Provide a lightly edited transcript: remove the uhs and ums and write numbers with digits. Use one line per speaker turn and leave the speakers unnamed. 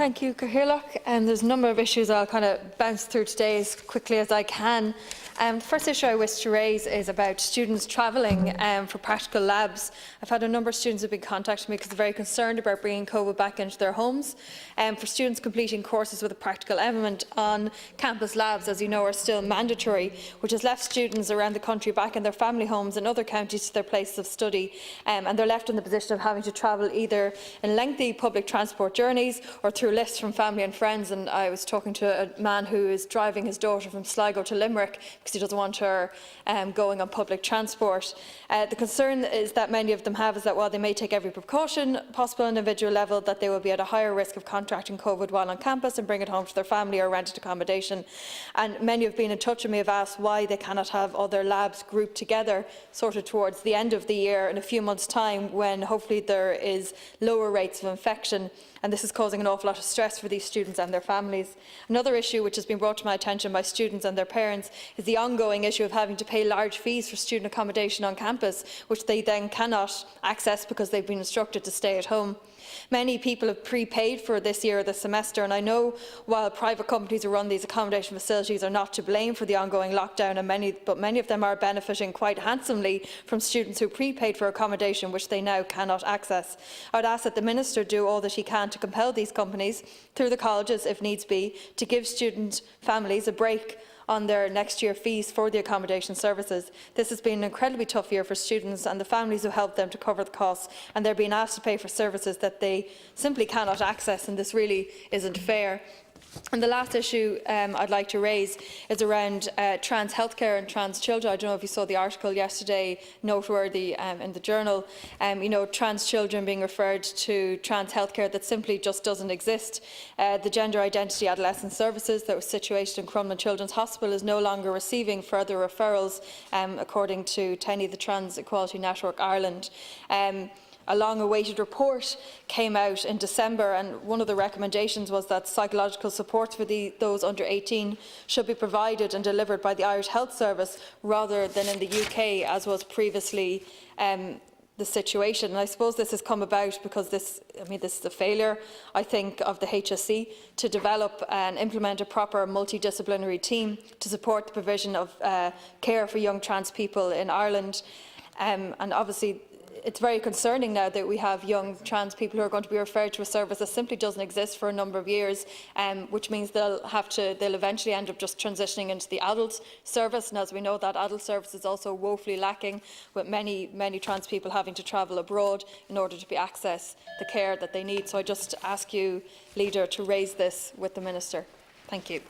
Thank you, Cathaoirleach. There's a number of issues I'll kind of bounce through today as quickly as I can. The first issue I wish to raise is about students travelling for practical labs. I've had a number of students who have been contacting me because they're very concerned about bringing COVID back into their homes. For students completing courses with a practical element on campus labs, as you know, are still mandatory, which has left students around the country back in their family homes in other counties to their places of study, and they're left in the position of having to travel either in lengthy public transport journeys or through lifts from family and friends. And I was talking to a man who is driving his daughter from Sligo to Limerick because he doesn't want her going on public transport. The concern is that many of them have is that while they may take every precaution possible on an individual level, that they will be at a higher risk of contracting COVID while on campus and bring it home to their family or rented accommodation. And many have been in touch with me, have asked why they cannot have all their labs grouped together, sort of towards the end of the year in a few months' time, when hopefully there is lower rates of infection. And this is causing an awful lot of stress for these students and their families. Another issue which has been brought to my attention by students and their parents is the ongoing issue of having to pay large fees for student accommodation on campus, which they then cannot access because they've been instructed to stay at home. Many people have prepaid for this year or this semester, and I know while private companies who run these accommodation facilities are not to blame for the ongoing lockdown, but many of them are benefiting quite handsomely from students who prepaid for accommodation which they now cannot access. I would ask that the Minister do all that he can to compel these companies, through the colleges if needs be, to give student families a break on their next year fees for the accommodation services. This has been an incredibly tough year for students and the families who help them to cover the costs, and they're being asked to pay for services that they simply cannot access, and this really isn't fair. And the last issue I'd like to raise is around trans healthcare and trans children. I don't know if you saw the article yesterday, noteworthy in the Journal. You know, trans children being referred to trans healthcare that simply just doesn't exist. The Gender Identity Adolescent Services that was situated in Crumlin Children's Hospital is no longer receiving further referrals, according to TENI, the Trans Equality Network Ireland. A long-awaited report came out in December, and one of the recommendations was that psychological support for those under 18 should be provided and delivered by the Irish Health Service rather than in the UK, as was previously the situation. And I suppose this has come about because this is a failure, I think, of the HSE to develop and implement a proper multidisciplinary team to support the provision of care for young trans people in Ireland. And obviously, it's very concerning now that we have young trans people who are going to be referred to a service that simply doesn't exist for a number of years, which means they'll eventually end up just transitioning into the adult service. And as we know, that adult service is also woefully lacking, with many trans people having to travel abroad in order to access the care that they need. So I just ask you, Leader, to raise this with the Minister. Thank you.